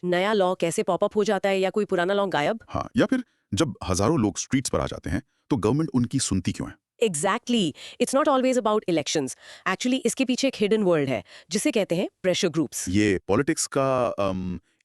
नया लॉ कैसे पॉपअप हो जाता है या कोई पुराना लॉ गायब? हाँ, या फिर जब हजारों लोग स्ट्रीट्स पर आ जाते हैं तो गवर्नमेंट उनकी सुनती क्यों है? Exactly, it's not always about elections. Actually इसके पीछे एक हिडन वर्ल्ड है जिसे कहते हैं प्रेशर ग्रुप्स। ये पॉलिटिक्स का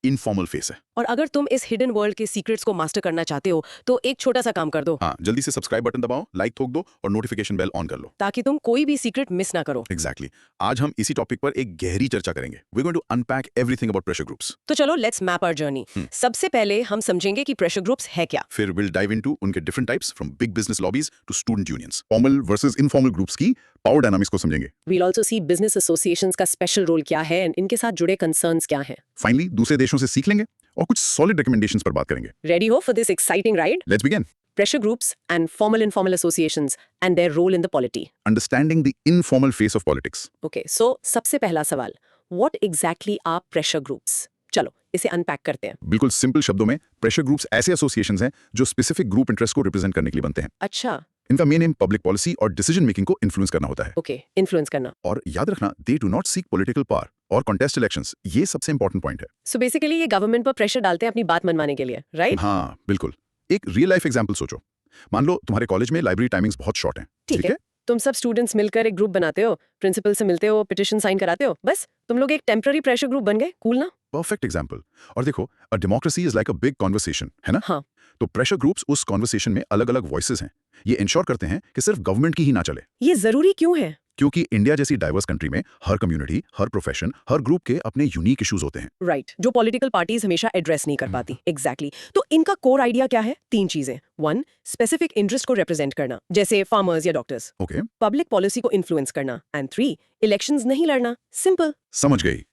इनफॉर्मल फेस है। और अगर तुम इस हिडन वर्ल्ड के सीक्रेट्स को मास्टर करना चाहते हो तो एक छोटा सा काम कर दो, हाँ, जल्दी से सब्सक्राइब बटन दबाओ, लाइक ठोक दो और नोटिफिकेशन बेल ऑन कर लो। ताकि तुम कोई भी सीक्रेट मिस ना करो। एग्जैक्टली आज हम इसी टॉपिक पर एक गहरी चर्चा करेंगे। We going to unpack everything about pressure groups. तो चलो लेट्स मैप आवर जर्नी। सबसे पहले हम समझेंगे कि प्रेशर ग्रुप्स है क्या। फिर विल डाइव इनटू उनके different types from big business lobbies to student unions. Formal versus informal groups की पावर डायनामिक्स को समझेंगे। We'll also see business associations का स्पेशल रोल क्या है and इनके साथ जुड़े कंसर्न्स क्या हैं। फाइनली दूसरे देशों से सीख लेंगे और कुछ सॉलिड रिकमेंडेशंस पर बात करेंगे। रेडी हो for this exciting ride? Let's begin. Pressure groups and formal informal associations and their role in the polity. Understanding the informal face of politics. Okay, so सबसे पहला सवाल, what exactly are pressure groups? चलो इसे unpack करते हैं। बिल्कुल simple शब्दों में प्रेशर ग्रुप्स ऐसे एसोसिएशंस हैं जो स्पेसिफिक ग्रुप इंटरेस्ट को रिप्रेजेंट करने के लिए बनते हैं। अच्छा, इनका मेन एम पब्लिक पॉलिसी और डिसीजन मेकिंग को इन्फ्लुएंस करना होता है। ओके, इन्फ्लुएंस करना। और याद रखना, they do not seek political power और कॉन्टेस्ट इलेक्शंस। ये सबसे इंपॉर्टेंट पॉइंट है। सो बेसिकली ये गवर्नमेंट पर प्रेशर डालते हैं अपनी बात मनवाने के लिए, राइट? हाँ बिल्कुल। एक रियल लाइफ एग्जांपल सोचो। मान लो तुम्हारे कॉलेज में लाइब्रेरी टाइमिंग्स बहुत शॉर्ट हैं। ठीक है, तुम सब स्टूडेंट्स मिलकर एक ग्रुप बनाते हो, प्रिंसिपल से मिलते हो, पिटीशन साइन कराते हो, बस तुम लोग एक टेम्पररी प्रेशर ग्रुप बन गए। कूल ना? Perfect example. और देखो, a democracy is like a big conversation, है ना? हाँ। तो प्रेशर ग्रुप्स उस कॉन्वर्सेशन में अलग अलग वॉइसेस हैं। ये इंश्योर करते हैं कि सिर्फ गवर्नमेंट की ही ना चले। ये जरूरी क्यों है? क्योंकि इंडिया जैसी डाइवर्स कंट्री में हर कम्युनिटी, हर प्रोफेशन, हर ग्रुप के अपने यूनिक इश्यूज होते हैं। राइट, जो पॉलिटिकल पार्टीज हमेशा एड्रेस नहीं कर पाती। एग्जैक्टली। तो इनका कोर आइडिया क्या है? 3 चीजें। 1, स्पेसिफिक इंटरेस्ट को रिप्रेजेंट करना, जैसे फार्मर्स या डॉक्टर्स। ओके, पब्लिक पॉलिसी को इन्फ्लुएंस करना। एंड 3, इलेक्शंस नहीं लड़ना। सिंपल। समझ गई।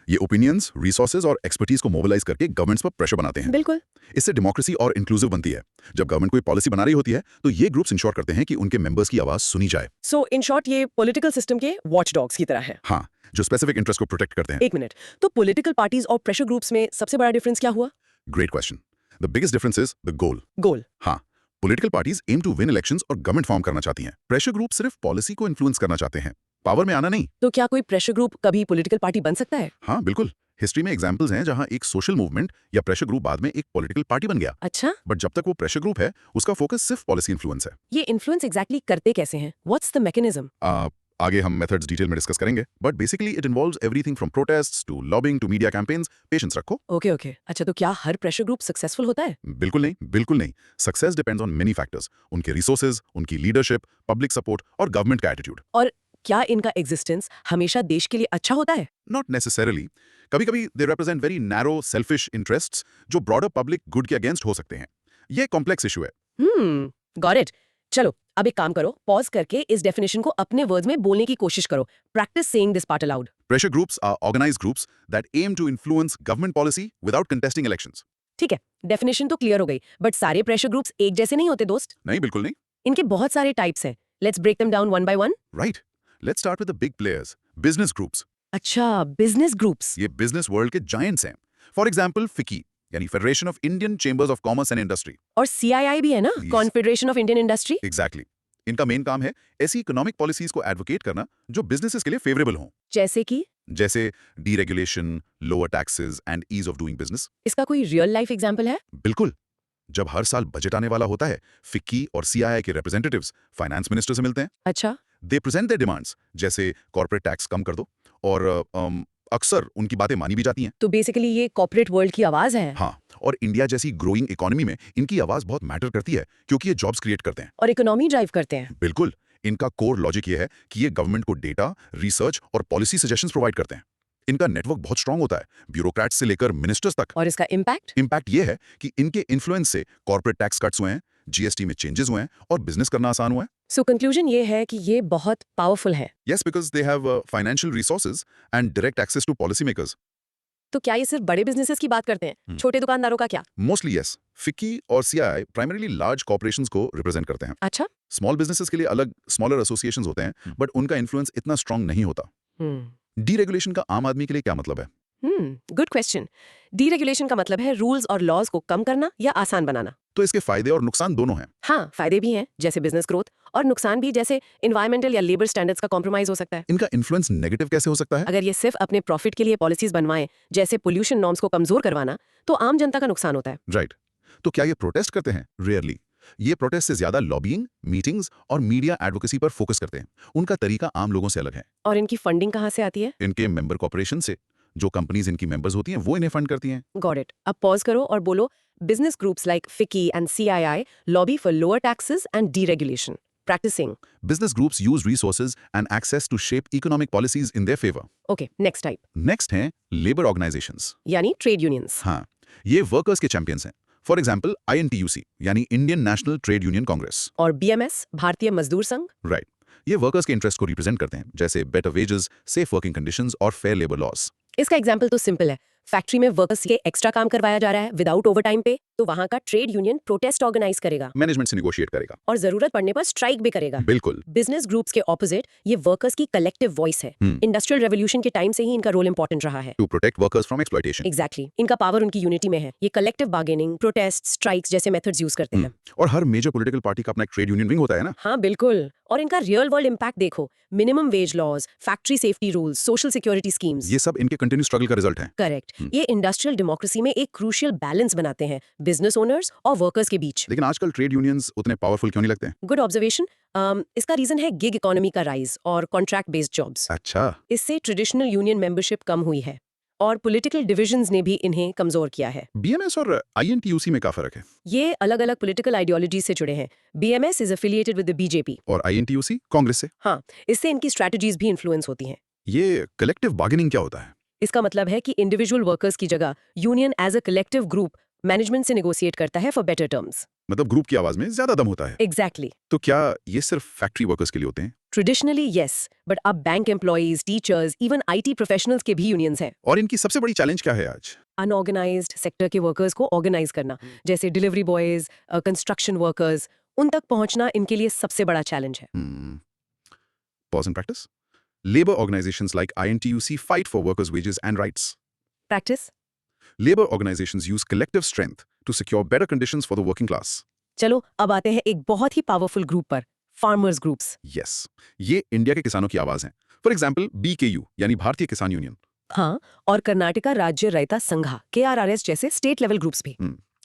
ये ओपिनियंस, रिसोर्सेज और एक्सपर्टीज को मोबिलाइज करके गवर्नमेंट्स पर प्रेशर बनाते हैं। बिल्कुल। इससे डेमोक्रेसी और इंक्लूसिव बनती है। जब गवर्नमेंट कोई पॉलिसी बना रही होती है तो ये ग्रुप्स इंश्योर करते हैं कि उनके मेंबर्स की आवाज सुनी जाए। सो इन शॉर्ट ये पॉलिटिकल सिस्टम के वॉचडॉग्स की तरह है। हाँ, जो स्पेसिफिक इंटरेस्ट को प्रोटेक्ट करते हैं। एक मिनट, तो पॉलिटिकल पार्टीज और प्रेशर ग्रुप्स में सबसे बड़ा डिफरेंस क्या हुआ? Great question. The biggest difference is the goal. Goal. हाँ, political parties aim to win elections और गवर्नमेंट फॉर्म करना चाहती हैं। प्रेशर ग्रुप सिर्फ पॉलिसी को इन्फ्लुएंस करना चाहते हैं, पावर में आना नहीं। तो क्या कोई प्रेशर ग्रुप कभी पॉलिटिकल पार्टी बन सकता है? हाँ बिल्कुल। हिस्ट्री में एग्जांपल्स हैं जहां एक सोशल मूवमेंट या प्रेशर ग्रुप बाद में एक पॉलिटिकल पार्टी बन गया। अच्छा, बट जब तक वो प्रेशर ग्रुप है, उसका फोकस सिर्फ पॉलिसी इन्फ्लुएंस है। ये इन्फ्लुएंस एग्जैक्टली करते कैसे हैं? What's the mechanism? आगे हम मेथड्स डिटेल में डिस्कस करेंगे, but basically it involves everything from protests to lobbying to media campaigns. Patience रखो। ओके ओके, अच्छा तो क्या हर प्रेशर ग्रुप सक्सेसफुल होता है? बिल्कुल नहीं, बिल्कुल नहीं। Success depends on many factors. उनके रिसोर्सेज, उनकी लीडरशिप, पब्लिक सपोर्ट और गवर्नमेंट का एटीट्यूड। और क्या इनका एग्जिस्टेंस हमेशा देश के लिए अच्छा होता है? Not necessarily. कभी-कभी they represent very narrow selfish interests जो ब्रॉडर पब्लिक गुड के अगेंस्ट हो सकते हैं। ये कॉम्प्लेक्स इशू है। Got it. चलो अब एक काम करो, पॉज करके इस डेफिनेशन को अपने वर्ड्स में बोलने की कोशिश करो। Practice saying this part allowed. Pressure groups are organized groups that aim to influence government policy without contesting elections. ठीक है, डेफिनेशन तो क्लियर हो गई, बट सारे प्रेशर ग्रुप्स एक जैसे नहीं होते दोस्त। नहीं, बिल्कुल नहीं। इनके बहुत सारे टाइप्स हैं। Let's break them down one by one. Right. Let's start with the big players, business groups. अच्छा, बिजनेस ग्रुप्स। ये business world के giants हैं। For example, FICCI, यानी Federation of Indian Chambers of Commerce and Industry. और CII भी है ना, Yes. Confederation of Indian industry. Exactly. इनका मेन काम है ऐसी इकोनॉमिक पॉलिसीज को एडवोकेट करना जो बिजनेसेस के लिए फेवरेबल हों, जैसे कि जैसे deregulation, lower taxes and ease of doing business. इसका कोई रियल लाइफ एग्जांपल है? बिल्कुल। जब हर साल बजट आने वाला होता है, फिक्की और सीआईआई के रिप्रेजेंटेटिव्स फाइनेंस मिनिस्टर से मिलते हैं। अच्छा, दे प्रेजेंट देयर डिमांड्स, जैसे कॉर्पोरेट टैक्स कम कर दो, और अक्सर उनकी बातें मानी भी जाती हैं। तो बेसिकली ये कॉर्पोरेट वर्ल्ड की आवाज है। हाँ, और इंडिया जैसी ग्रोइंग इकोनॉमी में इनकी आवाज बहुत मैटर करती है क्योंकि ये जॉब्स क्रिएट करते हैं। और इकोनॉमी ड्राइव करते हैं। बिल्कुल। इनका कोर लॉजिक ये है कि ये गवर्नमेंट को डेटा, रिसर्च और पॉलिसी सजेशंस प्रोवाइड करते हैं। इनका नेटवर्क बहुत स्ट्रांग होता है, ब्यूरोक्रेट्स से लेकर मिनिस्टर्स तक। और इसका इम्पैक्ट? इम्पैक्ट ये है कि इनके इन्फ्लुएंस से कॉर्पोरेट टैक्स कट्स हुए हैं, जीएसटी में चेंजेस हुए हैं और बिजनेस करना आसान हुआ है। सो कंक्लूजन ये है कि ये बहुत पावरफुल है। Yes, because they have financial resources and direct access to policymakers. तो क्या ये सिर्फ बड़े बिजनेसेस की बात करते हैं? छोटे दुकानदारों का क्या? Mostly yes. FICCI और CII primarily large corporations को represent करते हैं। अच्छा। Small businesses के लिए अलग smaller associations होते हैं, but उनका influence इतना strong नहीं होता। Deregulation का आम आदमी के लिए क्या मतलब है? Good question. डीरेगुलेशन का मतलब है रूल्स और लॉज को कम करना या आसान बनाना। तो इसके फायदे और नुकसान दोनों हैं। हाँ, फायदे भी हैं, जैसे बिजनेस ग्रोथ, और नुकसान भी, जैसे इन्वायरमेंटल या लेबर स्टैंडर्ड्स का कॉम्प्रोमाइज हो सकता है। इनका इन्फ्लुएंस नेगेटिव कैसे हो सकता है? अगर ये सिर्फ अपने प्रॉफिट के लिए पॉलिसीज बनवाएं, जैसे पोल्यूशन नॉर्म्स को कमजोर करवाना, तो आम जनता का नुकसान होता है। राइट। तो क्या ये प्रोटेस्ट करते हैं? रेयरली। ये प्रोटेस्ट से ज्यादा लॉबिंग, मीटिंग्स और मीडिया एडवोकेसी पर फोकस करते हैं। उनका तरीका आम लोगों से अलग है। और इनकी फंडिंग कहाँ से आती है? इनके मेंबर कॉर्पोरेशन से। जो कंपनीज इनकी मेंबर्स होती हैं वो इन्हें फंड करती हैं। Got it. अब पॉज करो और बोलो, business groups like FICCI and CII lobby for lower taxes and deregulation. Practising. Business groups use resources and access to shape economic policies in their favor. Okay, next type, Next हैं labor organizations. यानी trade unions. हाँ, ये workers के champions हैं। For example INTUC यानी Indian national trade union Congress. और BMS, भारतीय मजदूर संघ। राइट। ये वर्कर्स के इंटरेस्ट को रिप्रेजेंट करते हैं, जैसे better wages, safe working conditions और फेयर लेबर लॉज। इसका एग्जाम्पल तो सिंपल है। फैक्ट्री में वर्कर्स के एक्स्ट्रा काम करवाया जा रहा है विदाउट ओवरटाइम पे, तो वहां का ट्रेड यूनियन प्रोटेस्ट ऑर्गेनाइज करेगा मैनेजमेंट से निगोशिएट करेगा। और जरूरत पड़ने पर स्ट्राइक भी करेगा। बिल्कुल। बिजनेस ग्रुप्स के ऑपोजिट ये वर्कर्स की कलेक्टिव वॉइस है। इंडस्ट्रियल रेवोल्यूशन के टाइम से ही इनका रोल इंपॉर्टेंट रहा है। To protect workers from exploitation. Exactly, इनका पावर उनकी यूनिटी में है। ये कलेक्टिव बार्गेनिंग, प्रोटेस्ट, स्ट्राइक्स जैसे मेथड्स यूज करते हैं। और हर मेजर पॉलिटिकल पार्टी का अपना एक ट्रेड यूनियन विंग होता है ना। हाँ बिल्कुल। और इनका रियल वर्ल्ड इम्पैक्ट देखो, minimum wage laws, factory safety rules, social security schemes. ये सब इनके कंटिन्यू स्ट्रगल का रिजल्ट है। करेक्ट। ये इंडस्ट्रियल डेमोक्रेसी में एक क्रूशियल बैलेंस बनाते हैं बिजनेस ओनर्स और वर्कर्स के बीच। लेकिन आजकल ट्रेड यूनियंस उतने पावरफुल क्यों नहीं लगते हैं? Good observation. इसका रीजन है गिग इकोनॉमी का राइज और कॉन्ट्रैक्ट बेस्ड जॉब्स। अच्छा। इससे ट्रेडिशनल यूनियन मेंबरशिप कम हुई है और पॉलिटिकल डिविजन्स ने भी इन्हें कमजोर किया है। BMS और INTUC में क्या फर्क है? ये अलग अलग पॉलिटिकल आइडियोलॉजी से जुड़े हैं। BMS is affiliated with the BJP। और INTUC कांग्रेस से। हाँ, इससे इनकी स्ट्रैटेजीज भी इन्फ्लुएंस होती हैं। ये कलेक्टिव बार्गेनिंग क्या होता है? इसका मतलब है कि इंडिविजुअल वर्कर्स की जगह union as a collective group management से नेगोशिएट करता है फॉर बेटर टर्म्स। मतलब ग्रुप की आवाज में ज्यादा दम होता है। एग्जैक्टली। तो क्या ये सिर्फ फैक्ट्री वर्कर्स के लिए होते हैं? ट्रेडिशनली यस, बट अब bank employees, teachers, even IT professionals के भी यूनियंस हैं। और इनकी सबसे बड़ी चैलेंज क्या है आज? अनऑर्गेनाइज्ड सेक्टर के वर्कर्स को ऑर्गेनाइज करना, जैसे डिलीवरी बॉयज, कंस्ट्रक्शन वर्कर्स, उन तक पहुंचना इनके लिए सबसे बड़ा चैलेंज है। Pause and practice. Labor organizations like INTUC fight for workers' wages and rights. Practice. Labor organizations use collective strength to secure better conditions for the working class. चलो अब आते हैं एक बहुत ही पावरफुल ग्रुप पर, फार्मर्स ग्रुप्स। Yes, ये India के किसानों की आवाज हैं। फॉर एग्जाम्पल BKU यानी भारतीय किसान यूनियन। हाँ, और कर्नाटका राज्य रैता संघा KRRS जैसे स्टेट लेवल ग्रुप्स भी।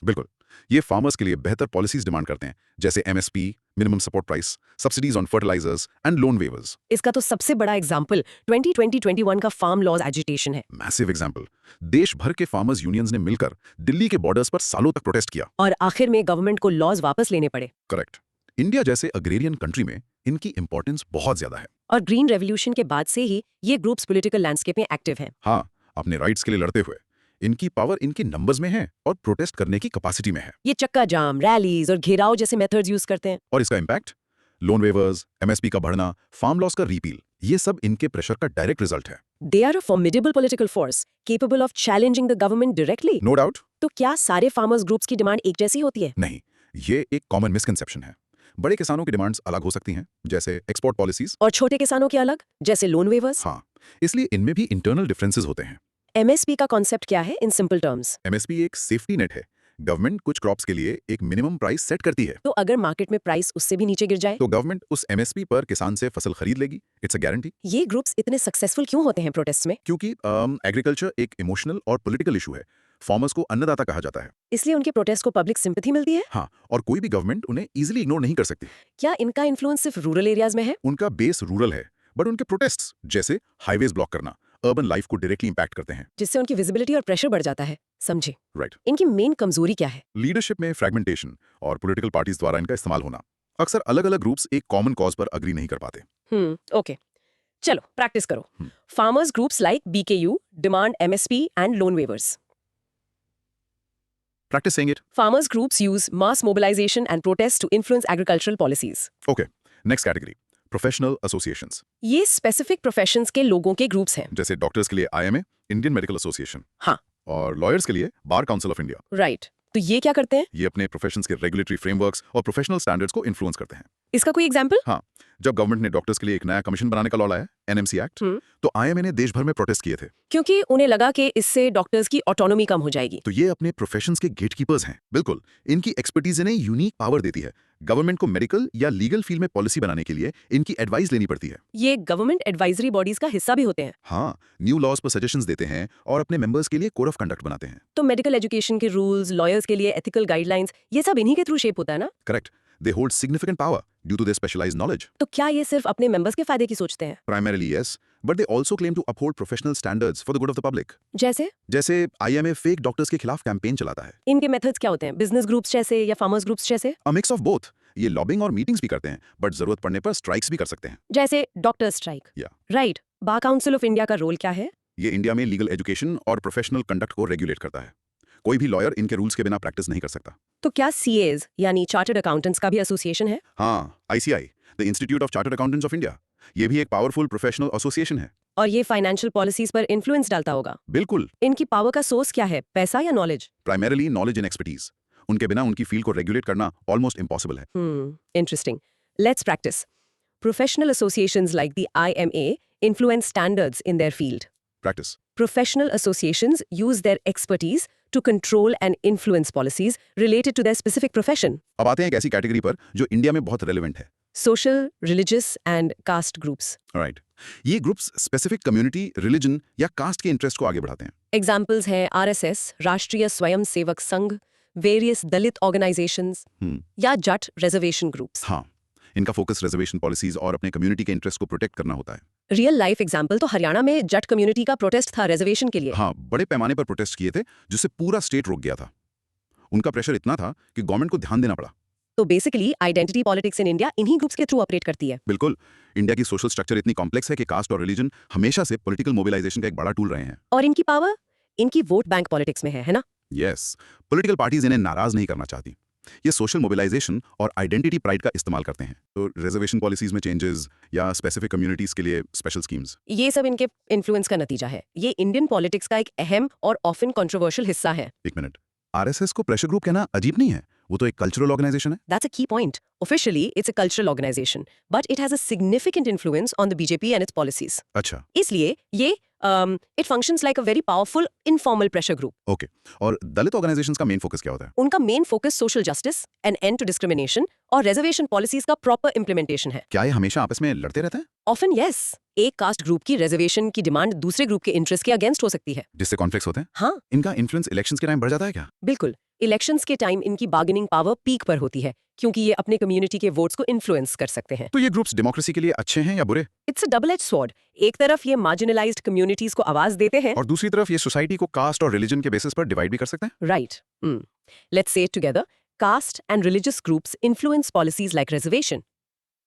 बिल्कुल। ये फार्मर्स के लिए बेहतर पॉलिसीज डिमांड करते हैं, जैसे MSP, minimum support price, subsidies on fertilisers and loan waivers. इसका तो सबसे बड़ा एग्जाम्पल 2020-21 का फार्म लॉज एजिटेशन है। Massive example. देश भर के फार्मर्स यूनियंस ने मिलकर दिल्ली के बॉर्डर्स पर सालों तक प्रोटेस्ट किया। और आखिर में गवर्नमेंट को लॉज वापस लेने पड़े। करेक्ट। इंडिया जैसे अग्रेरियन कंट्री में इनकी इंपॉर्टेंस बहुत ज्यादा है। और ग्रीन रेवोल्यूशन के बाद से ही ये ग्रुप्स पॉलिटिकल लैंडस्केप में एक्टिव हैं। हाँ, अपने राइट्स के लिए लड़ते हुए। इनकी पावर इनके नंबर्स में है और प्रोटेस्ट करने की कैपेसिटी में है। ये चक्का जाम, रैलीज और घेराव जैसे मेथड्स यूज करते हैं। और इसका इम्पैक्ट, लोन वेवर्स, MSP का बढ़ना, फार्म लॉस का रिपील, ये सब इनके प्रेशर का डायरेक्ट रिजल्ट है। They are a formidable political force, capable of challenging the government directly. No doubt. तो क्या सारे फार्मर्स ग्रुप्स की डिमांड एक जैसी होती है? नहीं, ये एक कॉमन मिसकंसेप्शन है। बड़े किसानों की डिमांड्स अलग हो सकती हैं, जैसे एक्सपोर्ट पॉलिसीज। और छोटे किसानों की अलग, जैसे लोन वेवर्स। हाँ, इसलिए इनमें भी इंटरनल डिफरेंसेस होते हैं। MSP का कॉन्सेप्ट क्या है इन सिंपल टर्म्स? MSP एक सेफ्टी नेट है। गवर्नमेंट कुछ क्रॉप्स के लिए एक मिनिमम प्राइस सेट करती है। तो अगर मार्केट में प्राइस उससे भी नीचे गिर जाए तो गवर्नमेंट उस MSP पर किसान से फसल खरीद लेगी। It's a guarantee. ये ग्रुप्स इतने सक्सेसफुल क्यों होते हैं प्रोटेस्ट में? क्योंकि एग्रीकल्चर एक इमोशनल और पॉलिटिकल इशू है। फार्मर्स को अन्नदाता कहा जाता है। इसलिए उनके प्रोटेस्ट को पब्लिक सिंपैथी मिलती है। हाँ, और कोई भी गवर्नमेंट उन्हें इजीली इग्नोर नहीं कर सकती। क्या इनका इन्फ्लुएंस सिर्फ रूरल एरियाज में है? उनका बेस रूरल है, बट उनके प्रोटेस्ट्स जैसे हाईवेज ब्लॉक करना अर्बन लाइफ को डायरेक्टली इंपैक्ट करते हैं। जिससे उनकी विजिबिलिटी और प्रेशर बढ़ जाता है। समझे? राइट। इनकी मेन कमजोरी क्या है? लीडरशिप में फ्रेगमेंटेशन और पॉलिटिकल पार्टीज द्वारा इनका इस्तेमाल होना। अक्सर अलग-अलग ग्रुप्स एक कॉमन कॉज पर अग्री नहीं कर पाते। ओके, चलो प्रैक्टिस करो। Farmers groups like BKU demand MSP and loan weavers. Practice saying it. Farmers groups use mass mobilization and protest to influence agricultural policies. Okay. Next category. Professional associations. ये specific professions के लोगों के groups हैं। जैसे doctors के लिए IMA, Indian medical association. हाँ। और लॉयर्स के लिए bar council of India. Right. तो ये क्या करते हैं? ये अपने प्रोफेशंस के रेगुलेटरी फ्रेमवर्क्स और प्रोफेशनल स्टैंडर्ड्स को इन्फ्लुएंस करते हैं। इसका कोई एग्जांपल? हाँ, जब गवर्नमेंट ने डॉक्टर्स के लिए एक नया कमीशन बनाने का लॉ लाया, NMC एक्ट, तो IMA ने देश भर में प्रोटेस्ट किए थे। क्योंकि उन्हें लगा कि इससे डॉक्टर्स की ऑटोनॉमी कम हो जाएगी। तो ये अपने प्रोफेशंस के गेटकीपर्स हैं। बिल्कुल, इनकी एक्सपर्टीज इन्हें यूनिक पावर देती है, गवर्नमेंट को मेडिकल या लीगल फील्ड में पॉलिसी बनाने के लिए इनकी एडवाइस लेनी पड़ती है। ये गवर्नमेंट एडवाइजरी बॉडीज का हिस्सा भी होते हैं। हाँ, न्यू लॉज पर सजेशंस देते हैं और अपने मेंबर्स के लिए कोड ऑफ कंडक्ट बनाते हैं। तो मेडिकल एजुकेशन के रूल्स, लॉयर्स के लिए एथिकल गाइडलाइंस, ये सब इन्हीं के थ्रू शेप होता है ना? Correct. They hold significant power due to their specialised knowledge. तो क्या ये सिर्फ अपने मेंबर्स के फायदे की सोचते हैं? Primarily yes, but they also claim to uphold professional standards for the good of the public. जैसे IMA फेक डॉक्टर्स के खिलाफ कैंपेन चलाता है। इनके मेथड्स क्या होते हैं? बिजनेस ग्रुप्स जैसे या फार्मर्स ग्रुप्स जैसे? A mix of both. ये लॉबिंग और मीटिंग्स भी करते हैं, बट जरूरत पड़ने पर स्ट्राइक्स भी कर सकते हैं। जैसे doctor strike. Yeah. Right. Bar council of India का रोल क्या है? ये इंडिया में लीगल एजुकेशन और प्रोफेशनल कंडक्ट को रेगुलेट करता है। कोई भी लॉयर इनके रूल्स के बिना प्रैक्टिस नहीं कर सकता। तो क्या सीएज यानी चार्टर्ड अकाउंटेंट्स का भी एसोसिएशन है? हाँ, ICI, the institute of chartered accountants of India, ये भी एक पावरफुल प्रोफेशनल एसोसिएशन है। और ये फाइनेंशियल पॉलिसीज पर इन्फ्लुएंस डालता होगा। बिल्कुल। इनकी पावर का सोर्स क्या है? पैसा या knowledge? Primarily knowledge and expertise. उनके बिना उनकी फील्ड को रेगुलेट करना ऑलमोस्ट इम्पॉसिबल है। Interesting. Let's practice. Professional associations like the IMA influence standards in their field. Practice. Professional associations use their expertise to control and influence policies related to their specific profession. अब आते हैं एक ऐसी category पर जो India में बहुत relevant है। Social, religious, and caste groups. Right. ये ग्रुप्स स्पेसिफिक कम्युनिटी, रिलीजन या कास्ट के इंटरेस्ट को आगे बढ़ाते हैं। Examples हैं RSS, राष्ट्रीय स्वयं सेवक संघ, various दलित organizations, या जट reservation groups. हाँ, इनका फोकस रिजर्वेशन पॉलिसीज और अपने कम्युनिटी के इंटरेस्ट को प्रोटेक्ट करना होता है। रियल लाइफ एग्जाम्पल तो हरियाणा में जट कम्युनिटी का प्रोटेस्ट था रिजर्वेशन के लिए। हाँ, बड़े पैमाने पर प्रोटेस्ट किए थे जिससे पूरा स्टेट रुक गया था। उनका प्रेशर इतना था कि गवर्नमेंट को ध्यान देना पड़ा। तो basically identity politics in India इन्हीं ग्रुप्स के थ्रू ऑपरेट करती है। बिल्कुल। इंडिया की सोशल स्ट्रक्चर इतनी कॉम्प्लेक्स है कि कास्ट और रिलीजन हमेशा से पॉलिटिकल मोबिलाइजेशन का एक बड़ा टूल रहे हैं। और इनकी पावर इनकी वोट बैंक पॉलिटिक्स में है ना? यस, पॉलिटिकल पार्टीज इन्हें नाराज नहीं करना चाहती। ये सोशल मोबिलाइजेशन और आइडेंटिटी प्राइड का इस्तेमाल करते हैं। तो रिजर्वेशन पॉलिसीज में चेंजेस या स्पेसिफिक कम्युनिटीज के लिए स्पेशल स्कीम्स, ये सब इनके इन्फ्लुएंस का नतीजा है। ये इंडियन पॉलिटिक्स का एक अहम और ऑफन कंट्रोवर्शियल हिस्सा है। एक मिनट, आरएसएस को प्रेशर ग्रुप कहना अजीब नहीं है? वो तो एक कल्चरल ऑर्गेनाइजेशन है। That's a key point. Officially, it's a cultural organization, but it has a significant influence on the BJP and its policies. अच्छा, इसलिए ये it functions like a very powerful informal pressure group. Okay. और Dalit organisations का main focus क्या होता है? उनका main focus social justice, an end to discrimination और रिजर्वेशन पॉलिसीज का प्रॉपर इम्प्लीमेंटेशन है। क्या ये हमेशा आपस में लड़ते रहते हैं? Often yes. एक कास्ट ग्रुप की रिजर्वेशन की डिमांड दूसरे ग्रुप के इंटरेस्ट के अगेंस्ट हो सकती है। जिससे कॉन्फ्लिक्ट्स होते हैं? हाँ, इनका इन्फ्लुएंस इलेक्शंस के टाइम बढ़ जाता है क्या? बिल्कुल। इलेक्शंस के टाइम इनकी बार्गेनिंग पावर पीक पर होती है क्योंकि ये अपने कम्युनिटी के वोट्स को इन्फ्लुएंस कर सकते हैं। तो ये ग्रुप्स डेमोक्रेसी के लिए अच्छे हैं या बुरे? It's a double edge sword. एक तरफ ये मार्जिनलाइज्ड कम्युनिटीज को आवाज देते हैं और दूसरी तरफ ये सोसाइटी को कास्ट और रिलीजन के बेसिस पर डिवाइड भी कर सकते हैं। Right. Let's say it together. Caste and religious groups influence policies like reservation.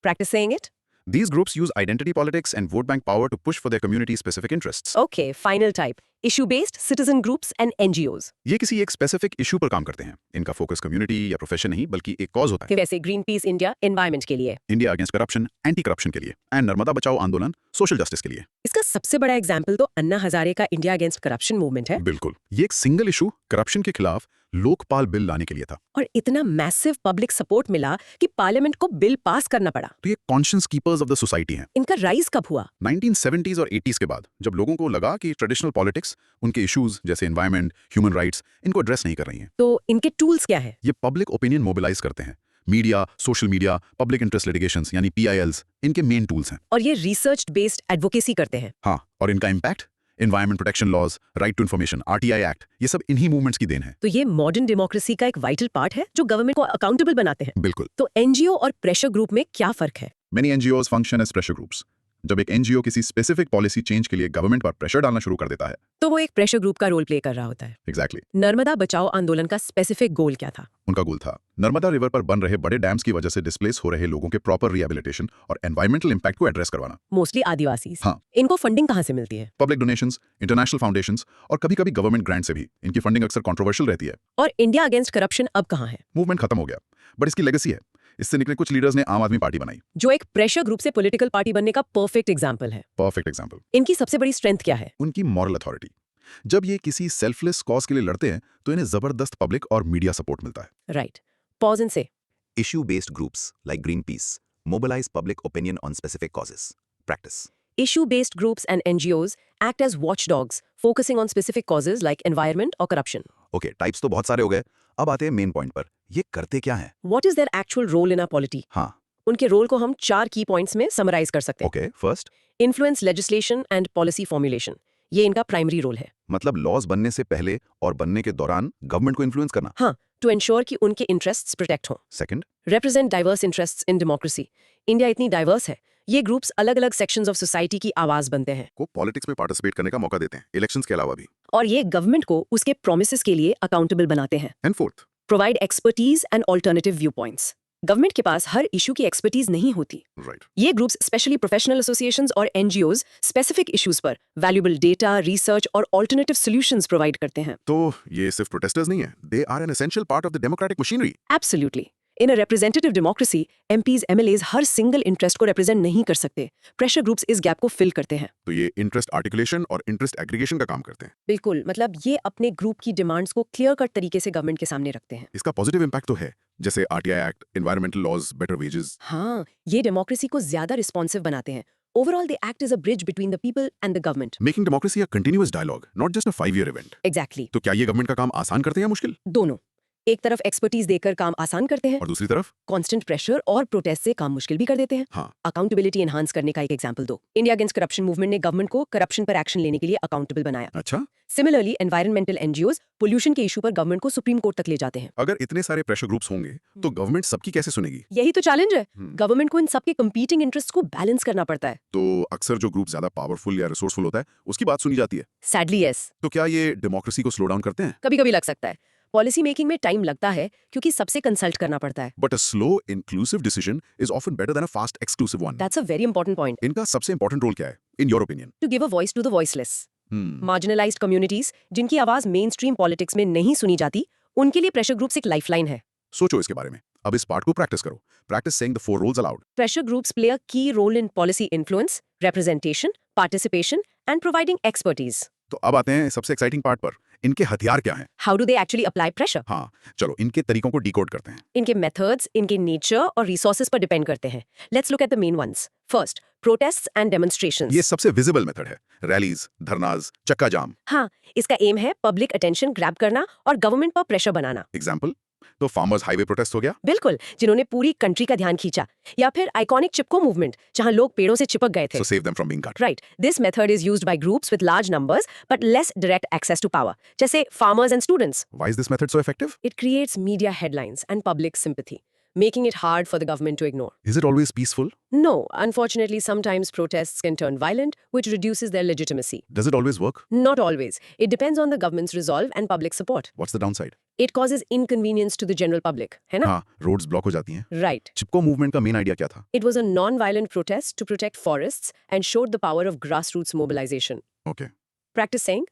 Practice saying it. These groups use identity politics and vote bank power to push for their community-specific interests. Okay, final type. Issue-based citizen groups and NGOs. ये किसी एक specific issue पर काम करते हैं। इनका focus community या profession नहीं बल्कि एक कॉज होता है। वैसे ग्रीन पीस इंडिया एनवायरमेंट के लिए, India against corruption, anti corruption के लिए, एंड नर्मदा बचाओ आंदोलन सोशल जस्टिस के लिए। इसका सबसे बड़ा एग्जाम्पल तो अन्ना हजारे का इंडिया अगेंस्ट करप्शन मूवमेंट है। बिल्कुल, ये एक सिंगल इशू करप्शन के खिलाफ लोकपाल बिल लाने के लिए था। और इतना मैसिव पब्लिक सपोर्ट मिला कि पार्लियामेंट को बिल पास करना पड़ा। तो ये conscious keepers of the society हैं। इनका राइज कब हुआ? 1970s और 80s के बाद, जब लोगों को लगा कि ट्रेडिशनल पॉलिटिक्स उनके इश्यूज जैसे एनवायरनमेंट, ह्यूमन राइट्स इनको एड्रेस नहीं कर रही हैं। तो इनके टूल्स क्या है? ये पब्लिक ओपिनियन मोबिलाइज करते हैं। Media, social media, public interest litigations यानी PILs इनके मेन टूल्स हैं। और ये रिसर्च बेस्ड एडवोकेसी करते हैं। हाँ, और इनका impact environment protection laws, right to information, RTI act, ये सब इन्हीं मूवमेंट्स की देन है। तो ये मॉडर्न डेमोक्रेसी का एक वाइटल पार्ट है जो गवर्नमेंट को अकाउंटेबल बनाते हैं। बिल्कुल। तो एनजीओ और प्रेशर ग्रुप में क्या फर्क है? Many NGOs function as pressure groups. जब एक NGO किसी स्पेसिफिक पॉलिसी चेंज के लिए गवर्नमेंट पर प्रेशर डालना शुरू कर देता है, तो वो एक प्रेशर ग्रुप का रोल प्ले कर रहा होता है। एग्जैक्टली। नर्मदा बचाओ आंदोलन का स्पेसिफिक गोल क्या था? उनका गोल था नर्मदा रिवर पर बन रहे बड़े डैम्स की वजह से डिस्प्लेस हो रहे लोगों के प्रॉपर रिहेबिलिटेशन और एनवायरमेंटल इंपैक्ट को एड्रेस करवाना। मोस्टली आदिवासी। हाँ। इनको फंडिंग कहाँ से मिलती है? पब्लिक डोनेशंस, इंटरनेशनल फाउंडेशंस और कभी-कभी गवर्नमेंट ग्रांट से भी। इनकी फंडिंग अक्सर कंट्रोवर्शियल रहती है। और इंडिया अगेंस्ट करप्शन अब कहाँ है? मूवमेंट खत्म हो गया, बट इसकी लेगेसी है। इससे निकले कुछ लीडर्स ने आम आदमी पार्टी बनाई, जो एक प्रेशर ग्रुप से पॉलिटिकल पार्टी बनने का परफेक्ट एग्जाम्पल है। Perfect example. इनकी सबसे बड़ी स्ट्रेंथ क्या है? उनकी मॉरल अथॉरिटी। जब ये किसी सेल्फलेस कॉज के लिए लड़ते हैं तो इन्हें जबरदस्त पब्लिक और मीडिया सपोर्ट मिलता है। राइट। पॉज एंड से। Issue-based groups like Greenpeace mobilize public opinion on specific causes. Practice. Issue-based groups and NGOs act as watchdogs, focusing on specific causes like environment or corruption. Okay, types तो बहुत सारे हो गए। अब आते हैं main point पर। ये करते क्या है? What is their actual role in a polity? हाँ, उनके रोल को हम 4 की पॉइंट्स में समराइज कर सकते हैं। Okay, first, influence legislation and policy formulation, ये इनका प्राइमरी रोल है। मतलब लॉज बनने से पहले और बनने के दौरान गवर्नमेंट को इन्फ्लुएंस करना। हाँ, टू एंश्योर कि उनके इंटरेस्ट्स प्रोटेक्ट हों। Second, represent diverse interests in democracy. India इतनी डाइवर्स है, ये ग्रुप्स अलग अलग सेक्शंस ऑफ सोसाइटी की आवाज बनते हैं को पॉलिटिक्स में पार्टिसिपेट करने का मौका देते हैं, इलेक्शंस के अलावा भी। और ये गवर्नमेंट को उसके प्रोमिसेस के लिए अकाउंटेबल बनाते हैं। And fourth, provide expertise and alternative view points. Government के पास हर इशू की एक्सपर्टीज नहीं होती। राइट, ये ग्रुप्स स्पेशली प्रोफेशनल एसोसिएशंस और एनजीओज स्पेसिफिक इश्यूज पर वैल्यूएबल डेटा, रिसर्च और ऑल्टरनेटिव सॉल्यूशंस प्रोवाइड करते हैं। तो ये सिर्फ प्रोटेस्टर्स नहीं है, they are an essential part of the democratic machinery. Absolutely. In a representative democracy MPs MLAs हर सिंगल इंटरेस्ट को रिप्रेजेंट नहीं कर सकते। प्रेशर ग्रुप्स इस गैप को फिल करते हैं। तो ये इंटरेस्ट आर्टिकुलेशन और इंटरेस्ट एग्रीगेशन का काम करते हैं। बिल्कुल, मतलब ये अपने ग्रुप की डिमांड्स को क्लियर कट तरीके से गवर्नमेंट के सामने रखते हैं। इसका पॉजिटिव इम्पैक्ट तो है, जैसे RTI act, environmental laws, better wages. हाँ, ये डेमोक्रेसी को ज्यादा रिस्पॉन्सिव बनाते हैं। Overall they act as a bridge between the people and the government. Making democracy a continuous dialogue, not just a 5-year event. Exactly. तो क्या ये government का काम आसान करते हैं या मुश्किल? दोनों। एक तरफ एक्सपर्टीज देकर काम आसान करते हैं, और दूसरी तरफ? कांस्टेंट प्रेशर और प्रोटेस्ट से काम मुश्किल भी कर देते हैं। हाँ, अकाउंटेबिलिटी एनहांस करने का एक एग्जांपल दो। इंडिया अगेंस्ट करप्शन मूवमेंट ने गवर्नमेंट को करप्शन पर एक्शन लेने के लिए अकाउंटेबल बनाया। अच्छा। सिमिलरली एनवायरमेंटल एनजीओज पोल्यूशन के इशू पर गवर्नमेंट को सुप्रीम कोर्ट तक ले जाते हैं। अगर इतने सारे प्रेशर ग्रुप्स होंगे तो गवर्नमेंट सबकी कैसे सुनेगी? यही तो चैलेंज है। हम्म। गवर्नमेंट को इन सबके कंपीटिंग इंटरेस्ट को बैलेंस करना पड़ता है। तो अक्सर जो ग्रुप ज्यादा पावरफुल या रिसोर्सफुल होता है उसकी बात सुनी जाती है। Sadly yes. तो क्या ये डेमोक्रेसी को स्लो डाउन करते हैं? कभी कभी लग सकता है। पॉलिसी मेकिंग में टाइम लगता है क्योंकि सबसे कंसल्ट करना पड़ता है। But a slow inclusive decision is often better than a fast exclusive one. That's a very important point. इनका सबसे इंपॉर्टेंट रोल क्या है in your opinion? To give a voice to the voiceless. Marginalised communities जिनकी आवाज main stream politics में नहीं सुनी जाती, उनके लिए प्रेशर ग्रुप्स एक लाइफलाइन है। सोचो इसके बारे में। अब इस पार्ट को प्रैक्टिस करो। Practice saying the 4 rules allowed. Pressure groups play a key role in policy influence, representation, participation, and providing expertise. तो अब आते हैं सबसे एक्साइटिंग पार्ट पर। इनके हथियार क्या हैं? How do they actually apply pressure? हाँ, चलो इनके तरीकों को डिकोड करते हैं। इनके methods, इनके nature और resources पर डिपेंड करते हैं। Let's look at the main ones. First, protests and demonstrations. ये सबसे विजिबल मेथड है। रैलीज, धरनाज, चक्का जाम। हाँ, इसका एम है पब्लिक अटेंशन ग्रैब करना और गवर्नमेंट पर प्रेशर बनाना। एग्जाम्पल, तो फार्मर्स हाईवे प्रोटेस्ट हो गया। बिल्कुल, जिन्होंने पूरी कंट्री का ध्यान खींचा। या फिर आइकॉनिक चिपको मूवमेंट, जहां लोग पेड़ों से चिपक गए थे। So save them from being cut. Right. This method is used by groups with large numbers but less direct access to power, जैसे farmers and students. Why is this method so effective? It creates media headlines and public sympathy, making it hard for the government to ignore. Is it always peaceful? No, unfortunately, sometimes protests can turn violent, which reduces their legitimacy. Does it always work? Not always. It depends on the government's resolve and public support. What's the downside? It causes inconvenience to the general public, है ना? हाँ, roads block हो जाती हैं। Right. चिपको movement का main idea क्या था? It was a non-violent protest to protect forests and showed the power of grassroots mobilization. Okay. Practice saying,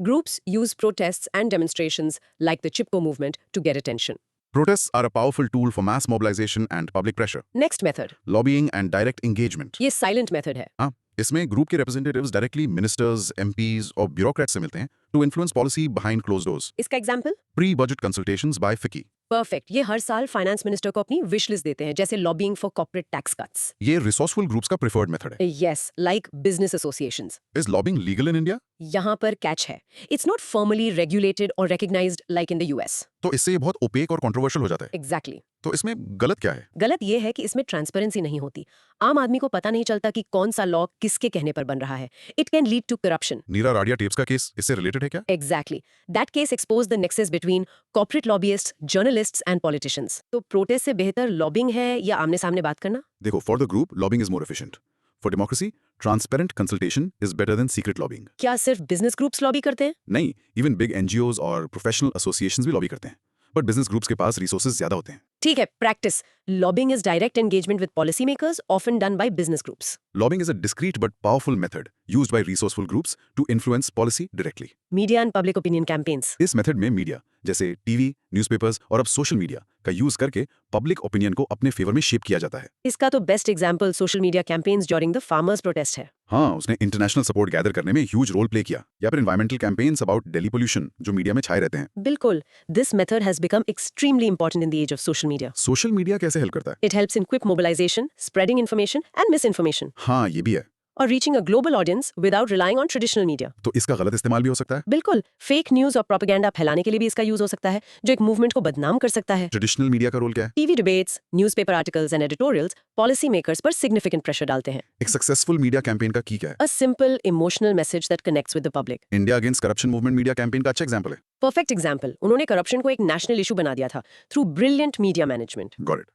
groups use protests and demonstrations like the Chipko movement to get attention. Protests are a powerful tool for mass mobilization and public pressure. Next method. Lobbying and direct engagement. ये silent method है. हाँ, इसमें group के representatives directly ministers, MPs और bureaucrats से मिलते हैं to influence policy behind closed doors. इसका example? Pre budget consultations by FICCI. Perfect. ये हर साल फाइनेंस मिनिस्टर को अपनी विश लिस्ट देते हैं, जैसे lobbying for corporate tax cuts. ये रिसोर्सफुल ग्रुप्स का प्रेफर्ड मेथड है। Yes, like business associations. Is lobbying legal in India? यहाँ पर कैच है, इट्स नॉट फॉर्मली रेगुलेटेड और recognised like in the US. तो इससे ये बहुत ओपेक और कंट्रोवर्शियल हो जाता है। एग्जैक्टली। तो इसमें गलत क्या है? गलत ये है कि इसमें ट्रांसपेरेंसी नहीं होती। आम आदमी को पता नहीं चलता कि कौन सा लॉ किसके कहने पर बन रहा है। It can lead to corruption. Neera Radia tapes का केस इससे रिलेटेड है क्या? Exactly. That case exposed the nexus between corporate lobbyists, journalists and politicians. तो प्रोटेस्ट से बेहतर लॉबिंग है या आमने सामने बात करना? देखो, for the group lobbying is more efficient. For democracy transparent consultation is better than secret lobbying. क्या सिर्फ बिजनेस ग्रुप्स लॉबी करते हैं? नहीं, इवन बिग एनजीओज और प्रोफेशनल एसोसिएशंस भी लॉबी करते हैं, बट बिजनेस ग्रुप्स के पास रिसोर्सेज ज्यादा होते हैं। ठीक है, practice. Lobbying is direct engagement with policy makers, often done by business groups. Lobbying is a discreet but powerful method used by resourceful groups to influence policy directly. Media and public opinion campaigns. इस method में media जैसे TV, newspapers और अब social media का use करके public opinion को अपने favour में शेप किया जाता है। इसका तो best example social media campaigns during the farmers protest है। हाँ, उसने इंटरनेशनल सपोर्ट गैदर करने में ह्यूज रोल प्ले किया। या फिर environmental campaigns about Delhi pollution जो मीडिया में छाए रहते हैं। बिल्कुल। This method has become extremely important in the age of social media. Social media कैसे हेल्प करता है? It helps in quick mobilisation, spreading information and misinformation. हाँ, ये भी है। और reaching a global audience without relying on traditional media. तो इसका गलत इस्तेमाल भी हो सकता है। बिल्कुल, फेक न्यूज और प्रोपेगेंडा फैलाने के लिए भी इसका यूज हो सकता है, जो एक मूवमेंट को बदनाम कर सकता है। ट्रेडिशनल मीडिया का रोल क्या है? TV debates, newspaper articles and editorials policy makers पर सिग्निफिकेंट प्रेशर डालते हैं। एक सक्सेसफुल मीडिया कैंपेन का की क्या है? A simple emotional message that connects with the public. India against corruption movement media campaign का अच्छा एग्जांपल है। परफेक्ट एग्जांपल, उन्होंने करप्शन को एक नेशनल इशू बना दिया था through brilliant media management. Got it.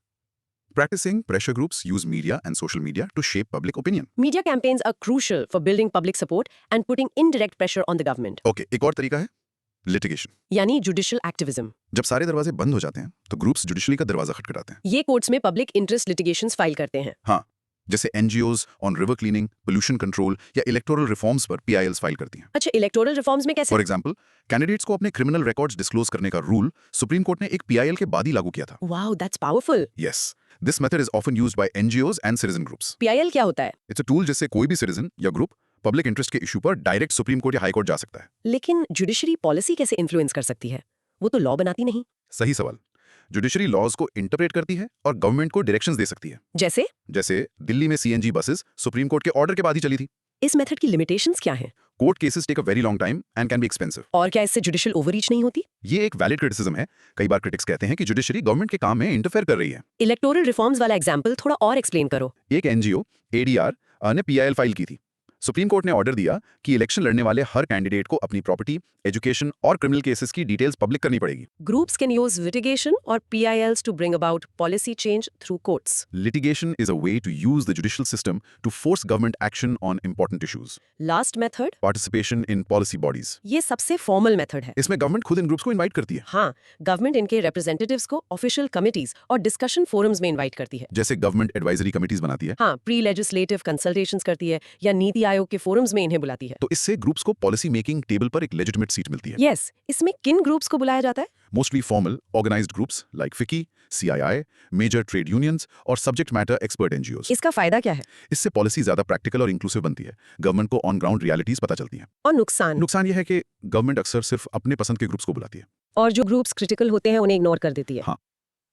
Practicing pressure groups use media and social media to shape public opinion. Media campaigns are crucial for building public support and putting indirect pressure on the government. Okay, एक और तरीका है litigation. यानी judicial activism. जब सारे दरवाजे बंद हो जाते हैं तो ग्रुप्स जुडिशरी का दरवाजा खटखटाते हैं। ये कोर्ट्स में पब्लिक इंटरेस्ट लिटिगेशंस फाइल करते हैं। हाँ, जैसे NGOs on river cleaning, pollution control या इलेक्टोरल रिफॉर्म्स पर PILs फाइल करती हैं। अच्छा, इलेक्टोरल रिफॉर्म्स में कैसे? फॉर एग्जांपल, कैंडिडेट्स को अपने क्रिमिनल रिकॉर्ड्स डिस्क्लोज करने का रूल सुप्रीम कोर्ट ने एक PIL के बाद ही लागू किया था। Wow, that's powerful. Yes, this method is often used by NGOs and citizen groups. PIL क्या होता है? It's a tool जिससे कोई भी सिटीजन या ग्रुप पब्लिक इंटरेस्ट के इशू पर डायरेक्ट सुप्रीम कोर्ट या हाई कोर्ट जा सकता है। लेकिन जुडिशरी पॉलिसी कैसे इन्फ्लुएंस कर सकती है? वो तो लॉ बनाती नहीं। सही सवाल। जुडिशरी लॉज को इंटरप्रेट करती है और गवर्नमेंट को डायरेक्शंस दे सकती है। जैसे दिल्ली में CNG बसेस सुप्रीम कोर्ट के ऑर्डर के बाद ही चली थी। इस मेथड की लिमिटेशंस क्या हैं? Court cases take a very long time and can be expensive. और क्या इससे जुडिशियल ओवररीच नहीं होती? ये एक वैलिड क्रिटिसिज्म है। कई बार क्रिटिक्स कहते हैं कि जुडिशरी गवर्नमेंट के काम में इंटरफेयर कर रही है। इलेक्टोरल रिफॉर्म्स वाला एग्जांपल थोड़ा और एक्सप्लेन करो। एक NGO ADR ने PIL फाइल की थी। सुप्रीम कोर्ट ने ऑर्डर दिया कि इलेक्शन लड़ने वाले हर कैंडिडेट को अपनी प्रॉपर्टी, एजुकेशन और क्रिमिनल केसेस की डिटेल्स पब्लिक करनी पड़ेगी। Groups can use litigation or PILs to bring about policy change through courts. Litigation is a way to use the judicial system to force government action on important issues. Last method, Participation in policy bodies. ये सबसे formal method है। इसमें government खुद इन groups को invite करती है। हाँ, government इनके रिप्रेजेंटेटिव्स को ऑफिशियल कमिटीज और डिस्कशन फोरम्स में इनवाइट करती है। जैसे गवर्नमेंट एडवाइजरी कमिटीज बनाती है। हाँ, प्री लेजिस्लेटिव कंसल्टेशंस करती है या नीति आयोग के फोरम्स में इन्हें बुलाती है। तो इससे ग्रुप्स को पॉलिसी मेकिंग टेबल पर एक लेजिटिमेट सीट मिलती है। Yes, इसमें किन ग्रुप्स को बुलाया जाता है? Mostly formal, organized groups like FICCI, CII, major trade unions और subject matter expert NGOs. इसका फायदा क्या है? इससे पॉलिसी ज्यादा प्रैक्टिकल और इंक्लूसिव बनती है। गवर्नमेंट को ऑन ग्राउंड रियलिटीज पता चलती हैं। और नुकसान? नुकसान यह है कि गवर्नमेंट अक्सर सिर्फ अपने पसंद के ग्रुप्स को बुलाती है। और जो ग्रुप्स क्रिटिकल होते हैं उन्हें इग्नोर कर देती है। हाँ।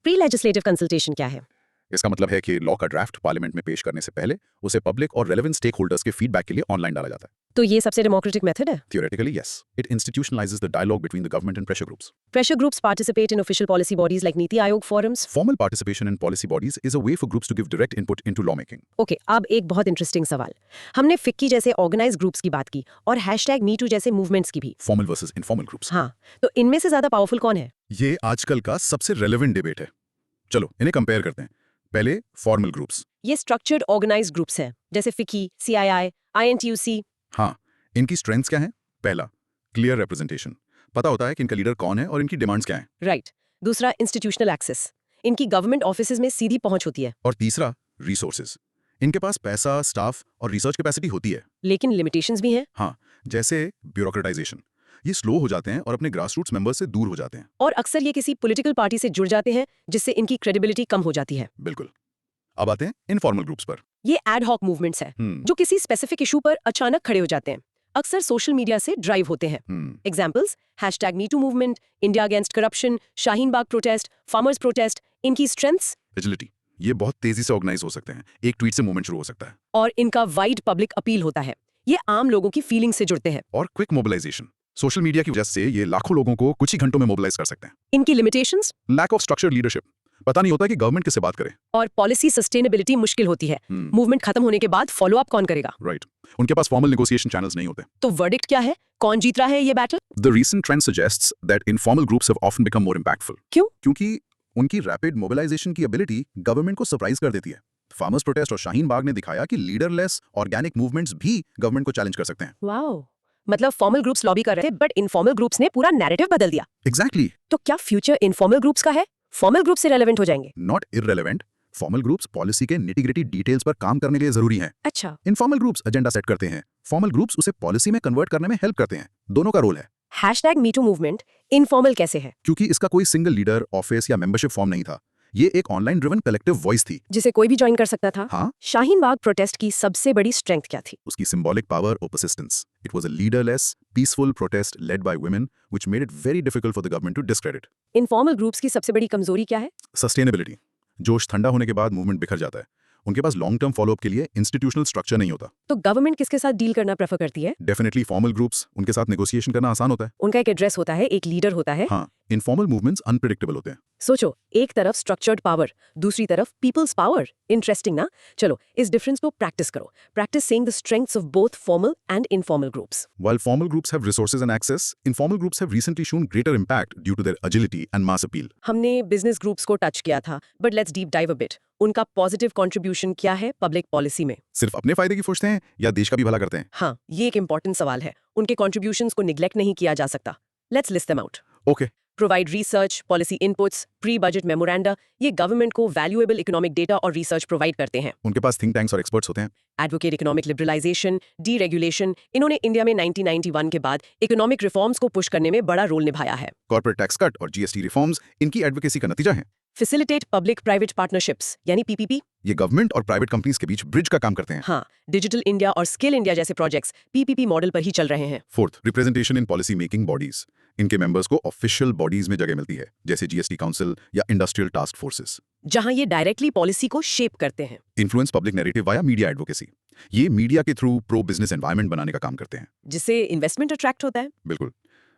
प्री लेजिस्लेटिव कंसल्टेशन क्या है? इसका मतलब है कि लॉ का ड्राफ्ट पार्लियामेंट में पेश करने से पहले उसे पब्लिक और रेलेवेंट स्टेक होल्डर्स के फीडबैक के लिए ऑनलाइन डाला जाता है। तो ये सबसे डेमोक्रेटिक मेथड है? Theoretically, yes. It institutionalizes the dialogue between the government and pressure groups. Pressure groups participate in official policy bodies like Niti Aayog forums. Formal participation in policy bodies is a way for groups to give direct input into lawmaking. Okay, अब एक बहुत interesting सवाल। हमने FICCI जैसे organise groups की बात की और #MeToo जैसे मूवमेंट्स की भी। Formal versus informal groups. हाँ, तो इनमें से ज्यादा पावरफुल कौन है? ये आजकल का सबसे रेलेवेंट डिबेट है। चलो इन्हें कंपेयर करते हैं। पहले फॉर्मल ग्रुप्स। ये स्ट्रक्चर्ड ऑर्गेनाइज्ड ग्रुप्स हैं, जैसे फिक्की, CII, INTUC। हाँ, इनकी स्ट्रेंथ्स क्या हैं? पहला, क्लियर रिप्रेजेंटेशन। पता होता है कि इनका लीडर कौन है और इनकी डिमांड्स क्या हैं। राइट। दूसरा, इंस्टीट्यूशनल एक्सेस। इनकी गवर्नमेंट ऑफिसेज में सीधी पहुंच होती है। और तीसरा, रिसोर्सेज। इनके पास पैसा, स्टाफ और रिसर्च कैपेसिटी होती है। लेकिन लिमिटेशंस भी हैं। हाँ, जैसे ब्यूरोक्रेटाइजेशन। ये स्लो हो जाते हैं और अपने ग्रासरूट्स मेंबर्स से दूर हो जाते हैं। और अक्सर ये किसी पॉलिटिकल पार्टी से जुड़ जाते हैं, जिससे इनकी क्रेडिबिलिटी कम हो जाती है। बिल्कुल। अब आते हैं इनफॉर्मल ग्रुप्स पर। ये एड हॉक मूवमेंट्स हैं, जो किसी स्पेसिफिक इशू पर अचानक खड़े हो जाते हैं। अक्सर सोशल मीडिया से ड्राइव होते हैं। Examples, #MeToo movement, India against corruption, Shaheen Bagh protest, farmers protest. इनकी स्ट्रेंथ्स, एजिलिटी। ये बहुत तेजी से ऑर्गेनाइज हो सकते हैं। एक ट्वीट से मूवमेंट शुरू हो सकता है। और इनका वाइड पब्लिक अपील होता है। ये आम लोगों की फीलिंग से जुड़ते हैं। और क्विक मोबिलाइजेशन। सोशल मीडिया की वजह से ये लाखों लोगों को कुछ ही घंटों में मोबिलाइज कर सकते हैं। इनकी limitations, lack of structured leadership. पता नहीं होता कि गवर्नमेंट किससे बात करे। और पॉलिसी सस्टेनेबिलिटी मुश्किल होती है। मूवमेंट खत्म होने के बाद फॉलो अप कौन करेगा? राइट। उनके पास फॉर्मल नेगोशिएशन चैनल्स नहीं होते। तो वर्डिक्ट क्या है? कौन जीत रहा है ये battle? The recent trend suggests that informal groups have often become more impactful. क्यों? क्योंकि उनकी रैपिड मोबिलाइजेशन की एबिलिटी गवर्नमेंट को सरप्राइज कर देती है। फार्मर्स प्रोटेस्ट और शाहीन बाग ने दिखाया कि लीडरलेस ऑर्गेनिक मूवमेंट्स भी गवर्नमेंट को चैलेंज कर सकते हैं। वाओ, मतलब फॉर्मल ग्रुप्स लॉबी कर रहे थे, बट इनफॉर्मल ग्रुप्स ने पूरा नैरेटिव बदल दिया। एग्जैक्टली। तो क्या फ्यूचर इनफॉर्मल ग्रुप्स का है? फॉर्मल ग्रुप से रेलेवेंट हो जाएंगे? Not irrelevant. Formal groups policy के निटी-ग्रिटी डिटेल्स पर काम करने के लिए जरूरी हैं। अच्छा। इनफॉर्मल ग्रुप्स एजेंडा सेट करते हैं। फॉर्मल ग्रुप्स उसे पॉलिसी में कन्वर्ट करने में हेल्प करते हैं। दोनों का रोल है। #MeToo मूवमेंट इनफॉर्मल कैसे है? क्योंकि इसका कोई सिंगल लीडर, ऑफिस या मेंबरशिप फॉर्म नहीं था। ये एक ऑनलाइन ड्रिवन कलेक्टिव वॉइस थी, जिसे कोई भी ज्वाइन कर सकता था। हाँ। शाहीन बाग प्रोटेस्ट की सबसे बड़ी स्ट्रेंथ क्या थी? उसकी symbolic power or persistence. It was a leaderless, peaceful protest led by women, which made it very difficult for the government to discredit. Informal groups की सबसे बड़ी कमजोरी क्या है? Sustainability. जोश ठंडा होने के बाद मूवमेंट बिखर जाता है। उनके पास लॉन्ग टर्म फॉलोअप के लिए इंस्टीट्यूशनल स्ट्रक्चर नहीं होता। तो गवर्नमेंट किसके साथ डील करना प्रेफर करती है? डेफिनेटली फॉर्मल ग्रुप्स, उनके साथ नेगोशिएशन करना आसान होता है। उनका एक एड्रेस होता है, एक लीडर होता है। हाँ, इनफॉर्मल मूवमेंट्स अनप्रेडिक्टेबल होते हैं। सोचो, एक तरफ स्ट्रक्चर्ड पावर, दूसरी तरफ पीपल्स पावर। इंटरेस्टिंग ना? चलो इस डिफरेंस को प्रैक्टिस करो। Practice saying the strengths of both formal and informal groups. While formal groups have resources and access, informal groups have recently shown greater impact due to their agility and mass appeal. हमने business groups को touch किया था, but let's deep dive a bit. उनका positive contribution क्या है public policy में? सिर्फ अपने फायदे की सोचते हैं या देश का भी भला करते हैं? हाँ, ये एक इंपॉर्टेंट सवाल है। उनके कंट्रीब्यूशंस को निग्लेक्ट नहीं किया जा सकता। Let's list them out. Okay, provide research, policy inputs, pre budget memoranda, ये गवर्नमेंट को वैल्यूएबल इकोनॉमिक डेटा और रिसर्च प्रोवाइड करते हैं। उनके पास थिंक टैंक्स और एक्सपर्ट्स होते हैं। एडवोकेट इकोनॉमिक लिबरलाइजेशन, डीरेगुलेशन, इन्होंने इंडिया में 1991 के बाद इकोनॉमिक रिफॉर्म्स को पुश करने में बड़ा रोल निभाया है। कॉर्पोरेट टैक्स कट और जीएसटी रिफॉर्म्स इनकी एडवोकेसी का नतीजा है। फैसिलिटेट पब्लिक प्राइवेट पार्टनरशिप्स यानी पीपीपी। ये गवर्नमेंट और प्राइवेट कंपनीज के बीच ब्रिज का काम करते हैं। हाँ, डिजिटल इंडिया और स्किल इंडिया जैसे प्रोजेक्ट्स पीपीपी मॉडल पर ही चल रहे हैं। Fourth, representation in policy making bodies. इनके मेंबर्स को ऑफिशियल बॉडीज में जगह मिलती है, जैसे जीएसटी काउंसिल या इंडस्ट्रियल टास्क फोर्सेस, जहां ये डायरेक्टली पॉलिसी को शेप करते हैं। Influence public narrative via media advocacy. ये मीडिया के थ्रू प्रो बिजनेस एनवायरनमेंट बनाने का काम करते हैं, जिससे इन्वेस्टमेंट अट्रैक्ट होता है। बिल्कुल।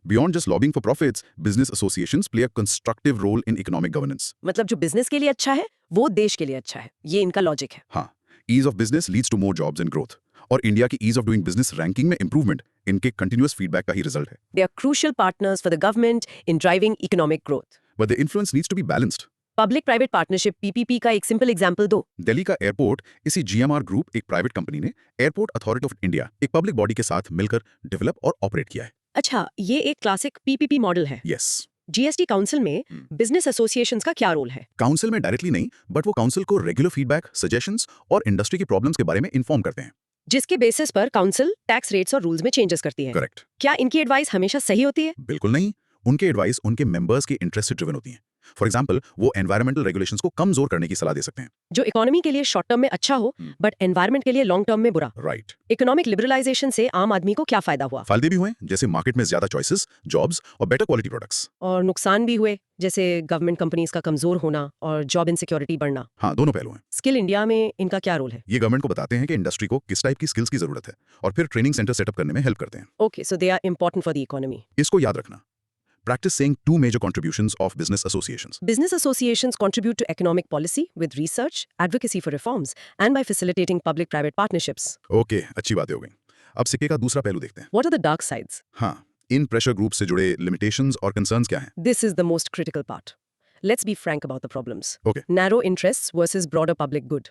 Beyond just lobbying for profits, business associations play a constructive role in economic governance. मतलब जो बिजनेस के लिए अच्छा है वो देश के लिए अच्छा है, ये इनका लॉजिक है। हाँ, ease of business leads to more jobs and growth. और इंडिया की ease of doing business ranking में improvement इनके continuous feedback का ही result है। They are crucial partners for the government in driving economic growth. But the influence needs to be balanced. Public private partnership PPP का एक simple example दो। दिल्ली का airport इसी GMR group, एक private company ने airport authority of India, एक public body के साथ मिलकर डेवलप और ऑपरेट किया है। अच्छा, ये एक क्लासिक पीपीपी मॉडल है। यस। जीएसटी काउंसिल में बिजनेस एसोसिएशंस का क्या रोल है? काउंसिल में डायरेक्टली नहीं, बट वो काउंसिल को रेगुलर फीडबैक, सजेशंस और इंडस्ट्री की प्रॉब्लम्स के बारे में इन्फॉर्म करते हैं। जिसके बेसिस पर काउंसिल टैक्स रेट्स और रूल्स में चेंजेस करती है। करेक्ट। क्या इनकी एडवाइस हमेशा सही होती है? बिल्कुल नहीं। उनके एडवाइस उनके मेंबर्स के इंटरेस्ट से ड्रिवन होती हैं। फॉर एग्जांपल, वो एनवायरमेंटल रेगुलेशंस को कमजोर करने की सलाह दे सकते हैं, जो इकोनॉमी के लिए शॉर्ट टर्म में अच्छा हो बट एनवायरनमेंट के लिए लॉन्ग टर्म में बुरा। राइट। इकोनॉमिक लिबरलाइजेशन से आम आदमी को क्या फायदा हुआ? फायदे भी हुए, जैसे मार्केट में ज्यादा चॉइसेस, जॉब्स और बेटर क्वालिटी प्रोडक्ट्स। और नुकसान भी हुए, जैसे गवर्नमेंट कंपनीज का कमजोर होना और जॉब इनसिक्योरिटी बढ़ना। हाँ, दोनों पहलू हैं। स्किल इंडिया में इनका क्या रोल है? ये गवर्नमेंट को बताते हैं कि इंडस्ट्री को किस टाइप की स्किल्स की जरूरत है और फिर ट्रेनिंग सेंटर सेटअप करने में हेल्प करते हैं। Okay, so they are important for the economy. इसको याद रखना। Practice saying two major contributions of business associations. Business associations contribute to economic policy with research, advocacy for reforms, and by facilitating public-private partnerships. Okay, अच्छी बातें हो गई। अब सिक्के का दूसरा पहलू देखते हैं। What are the dark sides? हाँ, इन प्रेशर ग्रुप से जुड़े लिमिटेशंस और कंसर्न्स क्या हैं? This is the most critical part. Let's be frank about the problems. Okay. Narrow interests versus broader public good.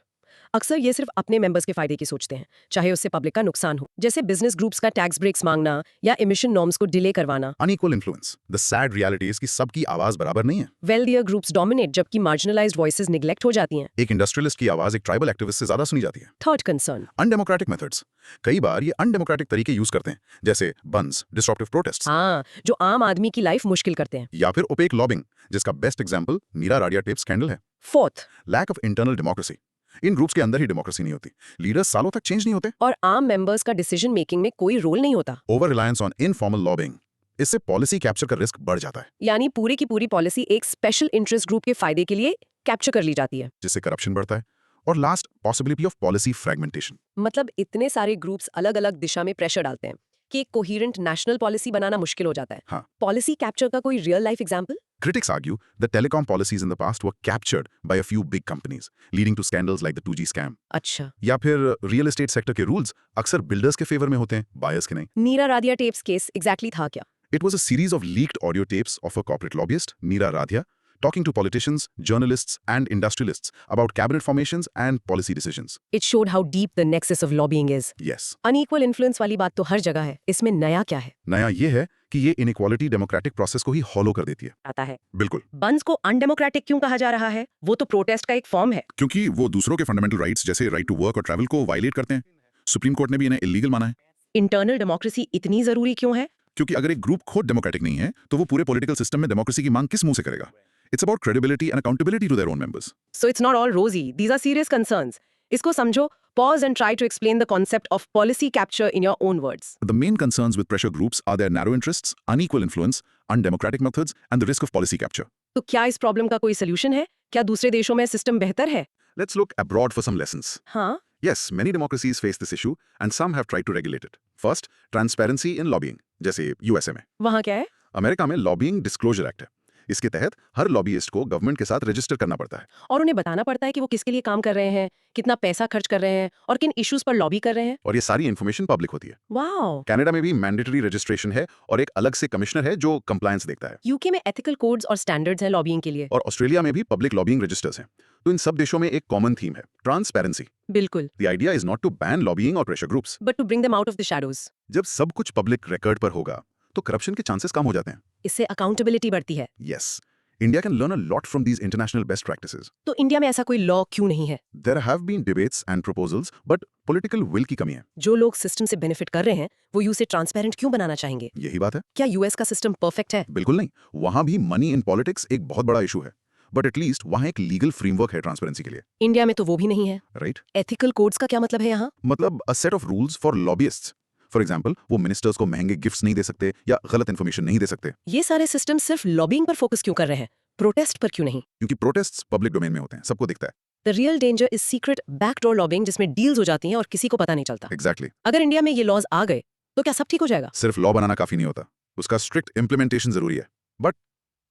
अक्सर ये सिर्फ अपने मेंबर्स के फायदे की सोचते हैं, चाहे उससे पब्लिक का नुकसान हो, जैसे बिजनेस ग्रुप्स का टैक्स ब्रेक्स मांगना या इमिशन नॉर्म्स को डिले करवाना। Unequal influence. The sad reality is कि सबकी आवाज बराबर नहीं है। वेल्दियर ग्रुप्स डोमिनेट जबकि मार्जिनलाइज्ड वॉइसेस निग्लेक्ट हो जाती हैं। एक इंडस्ट्रियलिस्ट की आवाज एक ट्राइबल एक्टिविस्ट से ज्यादा सुनी जाती है। Third concern, undemocratic methods. कई बार ये अनडेमोक्रेटिक तरीके यूज करते हैं, जैसे बंस, डिस्ट्रप्टिव प्रोटेस्ट्स, हाँ, जो आम आदमी की लाइफ मुश्किल करते हैं। या फिर ओपेक लॉबिंग, जिसका best example Neera Radia tape scandal है। Fourth, lack of internal democracy. इन ग्रुप्स के अंदर ही डेमोक्रेसी नहीं होती, लीडर्स सालों तक चेंज नहीं होते, और आम मेंबर्स का डिसीजन मेकिंग में कोई रोल नहीं होता। Over reliance on informal lobbying. इससे पॉलिसी कैप्चर का रिस्क बढ़ जाता है, यानी पूरी की पूरी पॉलिसी एक स्पेशल इंटरेस्ट ग्रुप के फायदे के लिए कैप्चर कर ली जाती है, जिससे करप्शन बढ़ता है। और last, possibility of policy fragmentation. मतलब इतने सारे ग्रुप्स अलग अलग दिशा में प्रेशर डालते हैं कि एक कोहेरेंट नेशनल पॉलिसी बनाना मुश्किल हो जाता है। हाँ। पॉलिसी कैप्चर का कोई real life example? Critics argue that telecom policies in the past were captured by a few big companies, leading to scandals like the 2G scam. अच्छा, या फिर रियल एस्टेट सेक्टर के रूल्स अक्सर builders के favour में होते हैं, buyers के नहीं। नीरा राधिया टेप्स केस एग्जैक्टली था क्या? It was a series of leaked audio tapes of a corporate lobbyist, Neera Radhia, talking to politicians, journalists, and industrialists about cabinet formations and policy decisions. It showed how deep the nexus of lobbying is. Yes. Unequal influence वाली बात तो हर जगह है, इसमें नया क्या है? नया ये है कि ये इनइक्वालिटी डेमोक्रेटिक प्रोसेस को ही हॉलो कर देती है। आता है। बिल्कुल। बंस को अनडेमोक्रेटिक क्यों कहा जा रहा है? वो तो प्रोटेस्ट का एक फॉर्म है। क्योंकि वो दूसरों के फंडामेंटल राइट्स जैसे राइट टू वर्क और ट्रैवल को वायलेट करते हैं। सुप्रीम कोर्ट ने भी इन्हें इलीगल माना है। इंटरनल डेमोक्रेसी इतनी जरूरी क्यों है? क्योंकि अगर एक ग्रुप खुद डेमोक्रेटिक नहीं है तो वो पूरे पॉलिटिकल सिस्टम में डेमोक्रेसी की मांग किस मुंह से करेगा? It's about credibility and accountability to their own members. So it's not all rosy. These are serious concerns. इसको समझो, pause and try to explain the concept of policy capture in your own words. The main concerns with pressure groups are their narrow interests, unequal influence, undemocratic methods, and the risk of policy capture. तो क्या इस problem का कोई solution है? क्या दूसरे देशों में सिस्टम बेहतर है? Let's look abroad for some lessons. हाँ, Yes, many democracies face this issue and some have tried to regulate it. First, transparency in lobbying, जैसे यूएसए में। वहाँ क्या है? अमेरिका में लॉबिंग डिस्क्लोजर एक्ट है। इसके तहत हर लॉबियस्ट को गवर्नमेंट के साथ रजिस्टर करना पड़ता है। और उन्हें बताना पड़ता है कि वो किसके लिए काम कर रहे हैं, कितना पैसा खर्च कर रहे हैं और किन इश्यूज पर लॉबी कर रहे हैं। और ये सारी इन्फॉर्मेशन पब्लिक होती है। वाओ! कनाडा में भी मैंडेटरी रजिस्ट्रेशन है और एक अलग से कमिश्नर है जो कंप्लायंस देखता है। यूके में एथिकल कोड्स और स्टैंडर्ड्स हैं लॉबिंग के लिए। और ऑस्ट्रेलिया में भी पब्लिक लॉबिंग रजिस्टर्स हैं। तो इन सब देशों में एक कॉमन थीम है, ट्रांसपेरेंसी। बिल्कुल। The idea is not to ban lobbying और pressure groups. But to bring them out of the shadows. जब सब कुछ पब्लिक रिकॉर्ड पर होगा तो करप्शन के चांसेस कम हो जाते हैं। इससे अकाउंटेबिलिटी बढ़ती है। Yes, India can learn a lot from these international best practices. तो इंडिया में ऐसा कोई लॉ क्यों नहीं है? There have been debates and proposals but political will की कमी है। जो लोग सिस्टम से बेनिफिट कर रहे हैं वो यूसे ट्रांसपेरेंट क्यों बनाना चाहेंगे? यही बात है। क्या यूएस का सिस्टम परफेक्ट है? बिल्कुल नहीं, वहां भी मनी इन पॉलिटिक्स एक बहुत बड़ा इशू है, बट एटलीस्ट वहां एक लीगल फ्रेमवर्क है ट्रांसपेरेंसी के लिए। इंडिया में तो वो भी नहीं है। राइट? एथिकल कोड्स का क्या मतलब है यहाँ? मतलब a set of rules for lobbyists. For example, वो मिनिस्टर्स को महंगे गिफ्ट्स नहीं दे सकते या गलत इन्फॉर्मेशन नहीं दे सकते। ये सारे सिस्टम सिर्फ लॉबिंग पर फोकस क्यों कर रहे हैं, प्रोटेस्ट पर क्यों नहीं? क्योंकि प्रोटेस्ट्स पब्लिक डोमेन में होते हैं, सबको दिखता है। The real danger is secret backdoor lobbying, जिसमें डील्स हो जाती हैं और किसी को पता नहीं चलता। एग्जैक्टली। अगर इंडिया में ये लॉज आ गए तो क्या सब ठीक हो जाएगा? सिर्फ लॉ बनाना काफी नहीं होता, उसका स्ट्रिक्ट इंप्लीमेंटेशन जरूरी है, but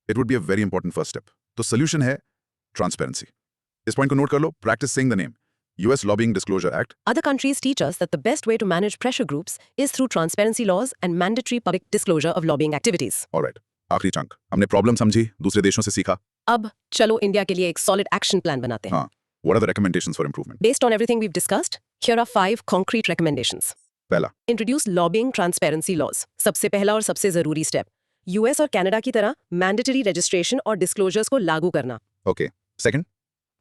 it would be a very important first step. तो सोल्यूशन है ट्रांसपेरेंसी। इस पॉइंट को नोट कर लो, practice saying the name, US Lobbying Disclosure Act. Other countries teach us that the best way to manage pressure groups is through transparency laws and mandatory public disclosure of lobbying activities. Alright, आखिरी chunk, हमने problem समझी, दूसरे देशों से सीखा। अब चलो India के लिए एक solid action plan बनाते हैं। हाँ, what are the recommendations for improvement? Based on everything we've discussed, here are 5 concrete recommendations. पहला, Introduce lobbying transparency laws. सबसे पहला और सबसे जरूरी स्टेप, यूएस और कनाडा की तरह मैंडेटरी रजिस्ट्रेशन और डिस्क्लोजर्स को लागू करना। okay. Second,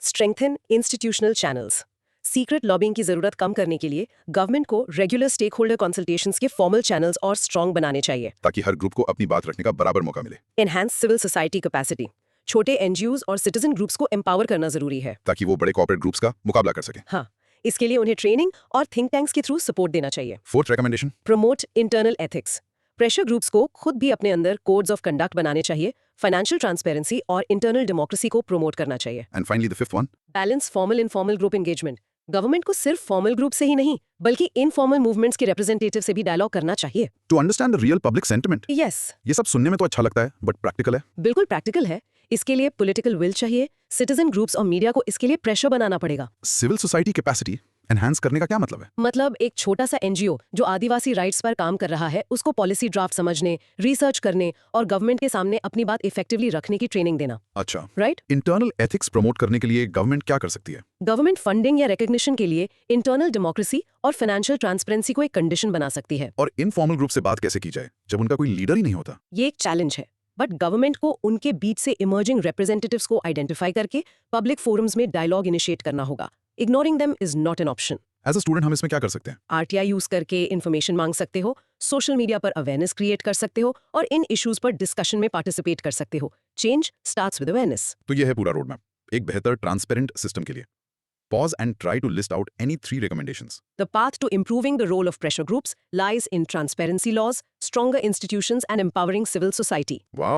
Strengthen institutional channels. Secret lobbying की जरूरत कम करने के लिए गवर्नमेंट को रेगुलर स्टेक होल्डर कंसल्टेशंस के फॉर्मल चैनल्स और स्ट्रॉन्ग बनाने चाहिए। ताकि हर ग्रुप को अपनी बात रखने का बराबर मौका मिले। Enhance civil society capacity. छोटे एनजीओज और सिटीजन ग्रुप्स को एम्पावर करना जरूरी है ताकि वो बड़े कॉर्पोरेट ग्रुप्स का मुकाबला कर सके। हाँ, इसके लिए उन्हें ट्रेनिंग और थिंक टैंक्स के थ्रू सपोर्ट देना चाहिए। Fourth recommendation, promote internal ethics. Pressure groups को खुद भी अपने अंदर कोड्स ऑफ कंडक्ट बनाने चाहिए। फाइनेंशियल ट्रांसपेरेंसी और इंटरनल डेमोक्रेसी को प्रमोट करना चाहिए। And finally the fifth one, balance formal informal group engagement. Government को सिर्फ फॉर्मल ग्रुप से ही नहीं बल्कि इनफॉर्मल मूवमेंट्स के रिप्रेजेंटेटिव से भी डायलॉग करना चाहिए। To understand the real public sentiment. Yes, ये सब सुनने में तो अच्छा लगता है, बट प्रैक्टिकल है। बिल्कुल प्रैक्टिकल है। इसके लिए पॉलिटिकल विल चाहिए, सिटीजन ग्रुप्स और मीडिया को इसके लिए प्रेशर बनाना पड़ेगा। सिविल सोसाइटी कैपेसिटी एनहांस करने का क्या मतलब है? मतलब एक छोटा सा एनजीओ जो आदिवासी राइट्स पर काम कर रहा है उसको पॉलिसी ड्राफ्ट समझने, रिसर्च करने और गवर्नमेंट के सामने अपनी बात इफेक्टिवली रखने की ट्रेनिंग देना। अच्छा, राइट? इंटरनल एथिक्स प्रमोट करने के लिए गवर्नमेंट क्या कर सकती है? गवर्नमेंट फंडिंग या रिकॉग्निशन के लिए इंटरनल डेमोक्रेसी और फाइनेंशियल ट्रांसपेरेंसी को एक कंडीशन बना सकती है। और इनफॉर्मल ग्रुप से बात कैसे की जाए जब उनका कोई लीडर ही नहीं होता? ये एक चैलेंज है, बट गवर्नमेंट को उनके बीच से इमर्जिंग रिप्रेजेंटेटिव्स को आइडेंटिफाई करके पब्लिक फोरम्स में डायलॉग इनिशिएट करना होगा। Ignoring them is not an option. As a student हम इसमें क्या कर सकते हैं? आरटीआई यूज करके इन्फॉर्मेशन मांग सकते हो, सोशल मीडिया पर अवेयरनेस क्रिएट कर सकते हो और इन इश्यूज पर डिस्कशन में पार्टिसिपेट कर सकते हो। Change starts with awareness. तो ये है पूरा रोड मैप, एक बेहतर ट्रांसपेरेंट सिस्टम के लिए। Pause and try to list out any 3 recommendations. The path to improving the role of pressure groups lies in transparency laws, stronger institutions and empowering civil society. Wow,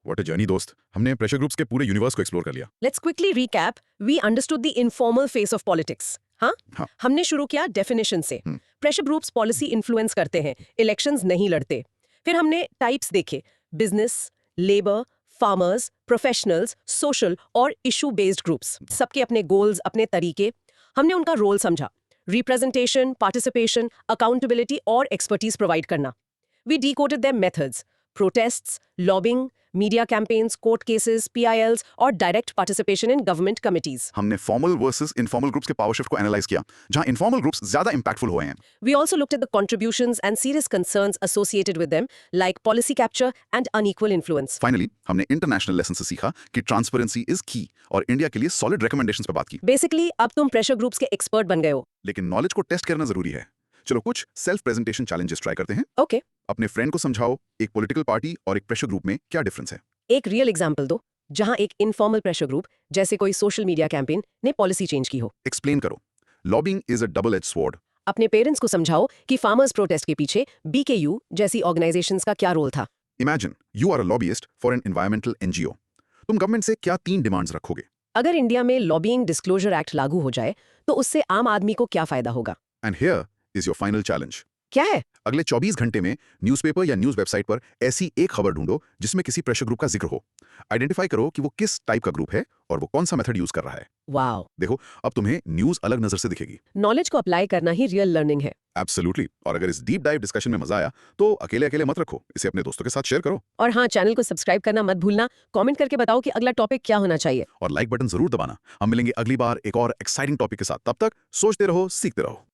what a journey दोस्त। हमने pressure groups के पूरे universe को explore कर लिया। Let's quickly recap. We understood the informal face of politics. हाँ? हमने शुरू किया डेफिनेशन से। प्रेशर ग्रुप्स पॉलिसी इन्फ्लुएंस करते हैं, इलेक्शंस नहीं लड़ते। फिर हमने टाइप्स देखे, business, labour, farmers, professionals, social और इशू बेस्ड ग्रुप्स। सबके अपने गोल्स, अपने तरीके। हमने उनका रोल समझा, रिप्रेजेंटेशन, पार्टिसिपेशन, अकाउंटेबिलिटी और एक्सपर्टीज प्रोवाइड करना। We decoded their methods, protests, lobbying, media campaigns, court cases, PILs और direct participation in government committees. हमने फॉर्मल वर्सेस इनफॉर्मल ग्रुप्स के पावर शिफ्ट को एनालाइज किया, जहां इनफॉर्मल ग्रुप्स ज्यादा इंपैक्टफुल हुए हैं। We also looked at the contributions and serious concerns associated with them, like policy capture and unequal influence. Finally हमने international lesson से सीखा कि ट्रांसपेरेंसी इज की और इंडिया के लिए सॉलिड रिकमेंडेशंस पर बात की। Basically, अब तुम प्रेशर ग्रुप्स के एक्सपर्ट बन गए हो। लेकिन नॉलेज को टेस्ट करना जरूरी है। चलो कुछ सेल्फ प्रेजेंटेशन चैलेंजेस ट्राई करते हैं। Okay, अपने फ्रेंड को समझाओ एक पॉलिटिकल पार्टी और एक प्रेशर ग्रुप में क्या डिफरेंस है। एक रियल एग्जांपल दो जहां एक इनफॉर्मल प्रेशर ग्रुप जैसे कोई सोशल मीडिया कैंपेन ने पॉलिसी चेंज की हो। एक्सप्लेन करो। Lobbying is a double edge sword. अपने पेरेंट्स को समझाओ कि फार्मर्स प्रोटेस्ट के पीछे BKU जैसी ऑर्गेनाइजेशंस का क्या रोल था। Imagine you are a lobbyist for an environmental NGO। तुम गवर्नमेंट से क्या 3 डिमांड्स रखोगे? अगर इंडिया में लॉबिंग डिस्क्लोजर एक्ट लागू हो जाए तो उससे आम आदमी को क्या फायदा होगा? And here is your final challenge. क्या है? अगले 24 घंटे में न्यूज़पेपर या न्यूज़ वेबसाइट पर ऐसी एक खबर ढूंढो जिसमें किसी प्रेशर ग्रुप का जिक्र हो। आइडेंटिफाई करो कि वो किस टाइप का ग्रुप है और वो कौन सा मेथड यूज कर रहा है। वाओ, देखो, अब तुम्हें न्यूज़ अलग नजर से दिखेगी। नॉलेज को अप्लाई करना ही रियल लर्निंग है। एब्सोल्युटली। और अगर इस डीप डाइव डिस्कशन में मजा आया तो अकेले अकेले मत रखो, इसे अपने दोस्तों के साथ शेयर करो। और हाँ, चैनल को सब्सक्राइब करना मत भूलना। कमेंट करके बताओ कि अगला टॉपिक क्या होना चाहिए। और लाइक बटन जरूर दबाना। हम मिलेंगे अगली बार एक और एक्साइटिंग टॉपिक के साथ। तब तक सोचते रहो, सीखते रहो।